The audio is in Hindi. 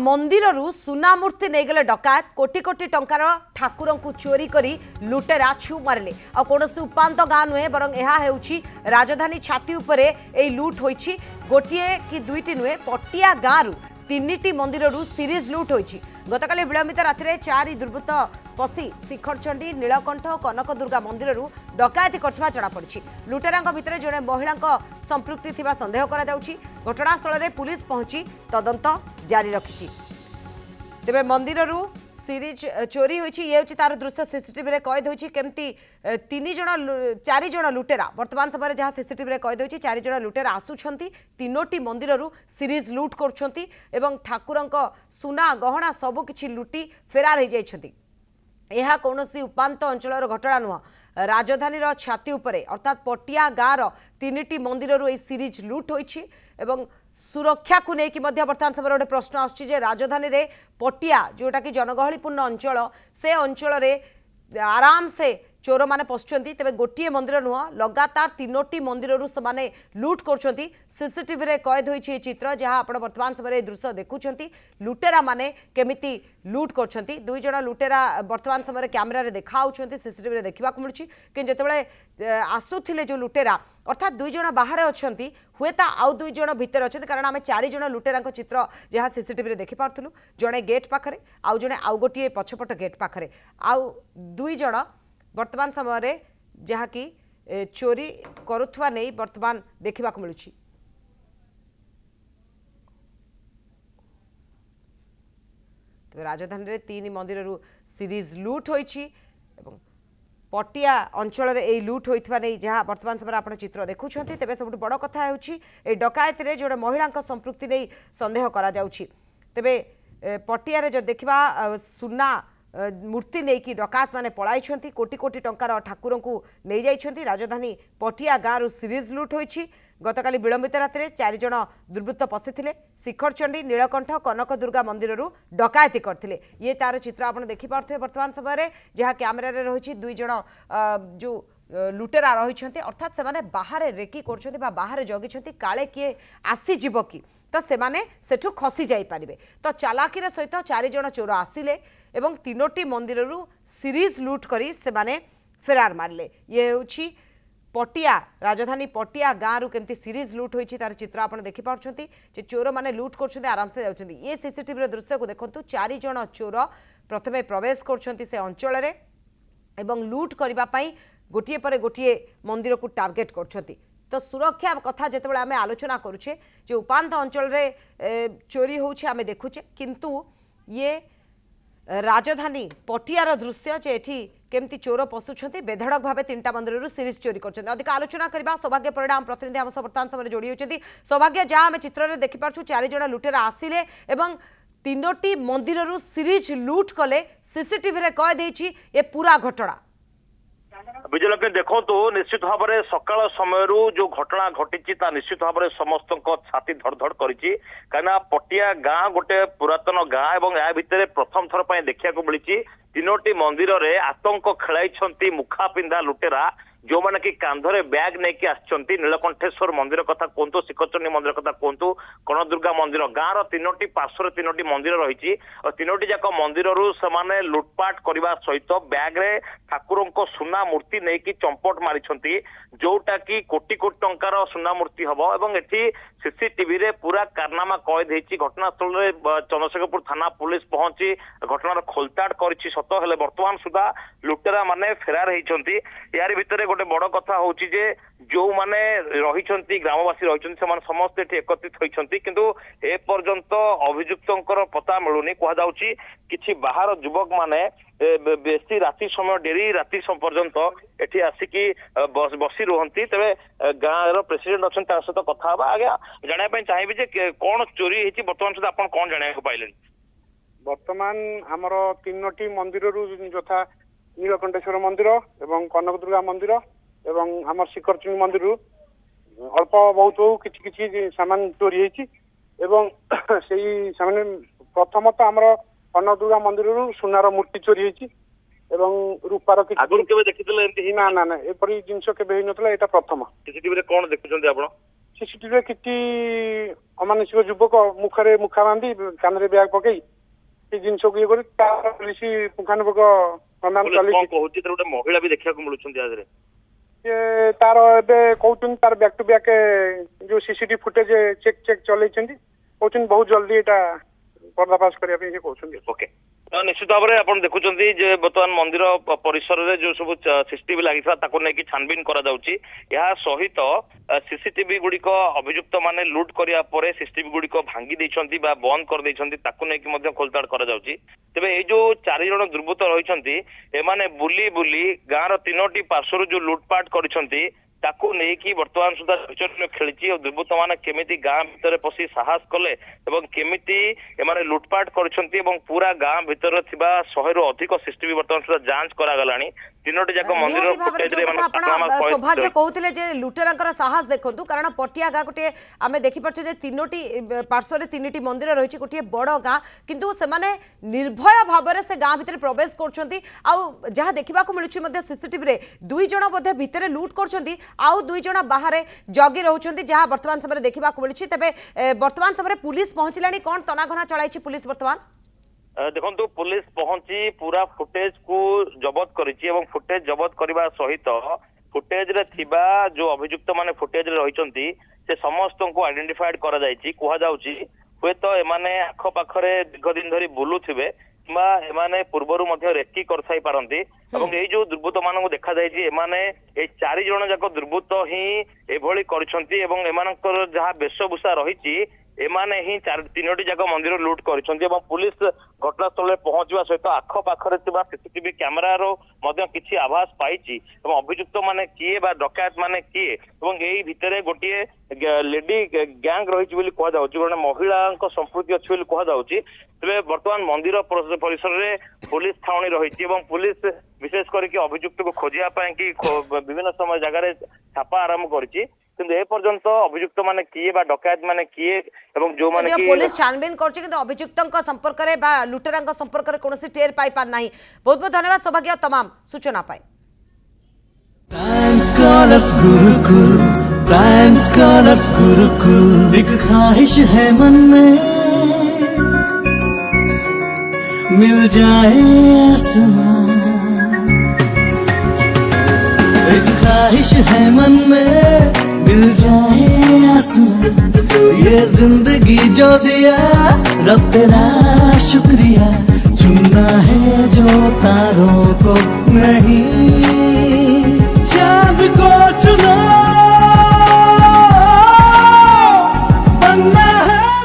मंदिररू सुना मूर्ति नहीं गले डकायत कोटी कोटी टंकार ठाकुर को चोरी करी लुटेरा छु मारे आ कौन उपात गाँ नुहे बर यह राजधानी छाती उपरे ए लुट होईछि गोटे कि दुईटी नुहे पटिया गाँव तीनिटी मंदिररू सीरीज लुट होईछि गतकाली विलंबित राति चारि दुर्बृत्त पशि शिखरचंडी नीलकंठ कनक दुर्गा मंदिररू डकायती करथिबा जणा पड़िछि लुटेरांक भितरे जणे महिलांक संपृक्ति थिबा संदेह करा जाउछि घटनास्थल रे पुलिस पहुंची तदंत जारी रखिछि तेबे मंदिररू सीरीज चोरी होईछि ये होछि तार दृश्य सीसीटीवी रे कैद होईछि केमती चारि जण लुटेरा वर्तमान समय जहाँ सीसीटीवी रे कैद होईछि चारि जण लुटेरा आसुछंती तीनोटी मंदिररू सीरीज लुट करुछंती एवं ठाकुरंक सुना गहना सब किछि लुटी फेरार हो जाइछंती यह कौनसी उपात अंचल घटना नुह राजधानी छाती उपरे अर्थात पटिया गाँव तीनिटी मंदिररू ए सीरीज लुट होईछि एवं सुरक्षा को लेकिन वर्तमान समय गोटे प्रश्न आसुछि राजधानी रे पटिया जोटा कि जनगहलीपूर्ण अंचल से अंचल आराम से चोर मैंने पशुंट तेज गोटे मंदिर नुह लगातार तीनोटी मंदिररू से लुट कर सीसीटीवी रे कैद होईछि चित्र जहां आप वर्तमान समय दृश्य देखुंट लुटेरा माने केमिति लुट कर दुई जण लुटेरा वर्तमान समय कैमेरा रे देखा सीसीटीवी रे देखा मिलूँ कि जिते आसुथिले जो लुटेरा अर्थात दुई जण बाहर अच्छा हुए आउ दुई जण भितर अच्छा कारण आम चारि जण लुटेरा चित्र जहाँ सीसीटीवी रे देखि पार्थुलु जड़े गेट पाखरे आउ जड़े आउ गोटे पछपट गेट पाखरे आउ दुई जण वर्तमान समय जहाँ कि चोरी करुवा नहीं वर्तमान देखा मिलूँ तेज राजधानी रे तीन मंदिररू सीरीज लुट होईछि एवं पटिया अंचल रे लुट होइथवा नहीं जहाँ वर्तमान समय आप चित्र देखुं तेज सब बड़ कथा है डकायत रे जोड़े महिला संपृक्ति नहीं संदेह करा जाउछि तेबे पटिया रे जो देखा सुना मूर्ति नहीं कि डकायत माने पलाई कोटी कोटी टंकार ठाकुर को नहीं जाइछंती राजधानी पटिया गाँव सीरीज लुट होईछि गतकाली विलंबित राति चारि जण दुर्बृत्त पशिथिले शिखरचंडी नीलकंठ कनक दुर्गा मंदिररू डकायती करथिले ये तार चित्र आप देखिपे वर्तमान समय जहाँ कैमेरा रे रही दुई जण जो लुटेरा रही अर्थात से माने बाहर रेकी कर बाहर जगी काले किए आसीजिव कि तो सेमाने सेठू खसी जाई पारिबे तो चालाकीर सहित चारि जण चोर आसिले एवं तीनोटी मंदिररू सीरीज लुट करी सेमाने फेरार मारले ये होछि पटिया राजधानी पटिया गाँव केमती सीरीज लुट होईछि तार चित्र आप देखिपे चोर मैंने लुट कर आराम से जाउछंती ये सीसीटीवी दृश्य को देखु चारि जण चोर प्रथमे प्रवेश कर अंचल एवं लुट करने गोटे पर गोटे मंदिर को टार्गेट कर तो सुरक्षा कथा जितेबाला आम आलोचना करुचे जो उपात अंचल चोरी होउछे आमे देखुचे किंतु ये राजधानी पटियार दृश्य जे एठी केमती चोर पशुंट बेधड़क भाव तीनटा मंदिर सीरीज चोरी कर अधिक आलोचना करवा सौभाग्य परिणाम प्रतिनिधि आम वर्तमान समय जोड़ी होती सौभाग्य जहाँ आम चित्र में देखिपार्छु चारि जण लुटेरा आसिले एवं तीनोटी मंदिररू सीरीज लुट कले सीसीटीवी रे कैद होईछि ये पूरा घटना विजयलक्ष्मी देखो निश्चित भाव में सकाल समय जो घटना घटी निश्चित भाव में समस्त छाती धड़धड़ करी कहीं पटिया गाँ गोटे पुरातन गाँ और या भितर प्रथम थर पर देखा मिली तीनोटी मंदिर में आतंक खेलाई मुखा पिंधा लुटेरा जो मैंने कि कांधरे बैग नहीं आसछंती नीलकंठेश्वर मंदिर कथा कहतु शिखरचंडी मंदिर कथा कहतु कनकदुर्गा मंदिर गाँव तीनोटी पार्श्वर तीनोटी मंदिर रही और तीनोटी जाक मंदिर से लुटपाट करने सहित बैग रे ठाकुर सुना मूर्ति नहीं कि चंपट मारी जोटा कि कोटी कोटी टंकार सुना मूर्ति हम और ये सीसीटीवी रे पूरा कारनामा कैद होती घटनास्थल में चंद्रशेखरपुर थाना पुलिस पहुंची घटनार खोलताड़ करिछि सत हेले वर्तमान सुधा लुटेरा माने फेरार होती यार भितर गोटे बड़ कथा होची जे जो माने रही ग्रामवासी रही समस्त एठी एकत्रित होती किंतु ए पर्यंत अभियुक्तंकर पता मिलूनी कहुची किछि बाहर युवक माने बेसी राति समय डेरी राति पर्यंत एठी आसिकी बसी रुहंती तेबे गाँव प्रेसिडेंट अच्छा सहित कथा आज्ञा जाना चाहिए जे कौन चोरी होती वर्तमान सुधा आप कौन जाना पाइले वर्तमान आमर तीनोटी मंदिर यथा नीलकंठेश्वर मंदिर एवं कनक दुर्गा मंदिर एवं आम शिखरचंडी मंदिर अल्प बहुत किसी सामान चोरी होती प्रथमतः आमर कनक दुर्गा मंदिर सुनार मूर्ति चोरी होती रूपार देखी ना ना ना एपरी जिनस केबे नथला एटा प्रथम सीसीटीवी रे कोन देखुछन्ती आपण सीसीटीवी किसी अमानुषिक युवक मुखरे मुखा बांधी कान ब्याग पकई जिन को ये पुलिस पुंखानुपुंख अनुमान कौन कहूँ गोटे महिला भी देखा मिलूँ तार एबे कहउछन तार बैक टू बैक जो सीसीटीवी फुटेज चेक चलै छथि कहउछन बहुत जल्दी एटा पर्दाफाश करिया पे कहउछन। ओके निश्चित भाव में आप देखुं बर्तमान मंदिर परिसर में जो सब सीसीटीवी लगी नहीं छानबीन करा सहित सीसीटीवी गुड़िक अभियुक्त माने लुट करिया परे सीसीटीवी गुड़िक भांगी देइछंती बा बंद कर देइछंती ताकू नहीं खोलताड़ करा तेबे ये जो 4 जण दुर्बृत्त रहिछंती एमाने बुली बुली गाँव तीनोटी पार्श्वर जो लुटपाट करिछंती ताकू नहीं बर्तमान सुधा विचरण खेली और दुर्बृत्त मैंने केमिति गाँ भितर पशि साहस कले केमिति एमाने लुटपाट करछंती पूरा गाँ भितर थिबा 100 रु अधिक सीसीटीवी बर्तमान सुधा जांच करागलानी तीनोटी जाक मंदिर सौभाग्य कहते जे लुटेरांकर साहस देखु कारण पटिया गाँ गोटे आम देखिपारे जे तीनोटी पार्श्व तीन मंदिर रही गोटे बड़ गाँ किंतु सेमाने निर्भय भाव से गाँ भितर प्रवेश करछंती आउ जहाँ देखा मिलूँ सीसीटीवी रे 2 जण बोधे भितर लुट करछंती आउ 2 जण बाहर जगी रहउछंती जहाँ वर्तमान समय देखा मिली तेबे वर्तमान समय पुलिस पहुंचलानी कौन तनाघना चलाई पुलिस वर्तमान देखो पुलिस पहुंची पूरा फुटेज को जबत करिछि एवं फुटेज जबत करबा सहित फुटेज रे थिबा जो अभियुक्त माने फुटेज रे रहिचंती से समस्त को आइडेंटिफाइड करा जायछि कुहा जाउछि हुए तो एमाने आख पाखरे दीर्घ दिन धरी बुलुथिबे किंबा एमाने पूर्वरु मध्य रेकी करथाई पारंती एवं एई जो दुर्बृत्त मानक देखा जायछि एमाने ए 4 जण जाक दुर्बृत्त ही एभଳି करछंती एवं एमानकर जहा वेशभूषा रहिछि एमाने ही 3टी जाक मंदिर लुट करछंती एवं पुलिस घटनास्थल पहुंचवा सहित आख पाखरे थिबा सीसीटीवी कैमेरा रो मध्य किछि आभास पाइछि एवं अभियुक्त माने किए बा डकैत माने किए एवं एई भितरे गोटिए लेडी गैंग रहिछि बोली कहा जाउछि गोटे महिलांक संपृक्ति अछि बोली कहा जाउछि तबे वर्तमान मंदिर परिसर रे पुलिस थावणी रहिछि एवं पुलिस विशेष करके अभियुक्त को खोजिया पाए कि विभिन्न समय जगह छापा आरंभ करिछि किंतु ए पर्यंत अभियुक्त माने किए बा डकैत माने किए एवं जो माने कि पुलिस छानबीन करछि किंतु अभियुक्तक संपर्क रे बा लुटेरांक संपर्क रे कोनोसी टेर पाई पार नाही। बहुत बहुत धन्यवाद सौभाग्य तमाम सूचना पाए। Prime scholars Gurukul, prime scholars Gurukul, एक ख्वाहिश है मन में मिल जाए आसमान, एक ख्वाहिश है मन में मिल जाए आसमान, ये जिंदगी जो दिया रब तेरा शुक्रिया, चुनना है जो तारों को नहीं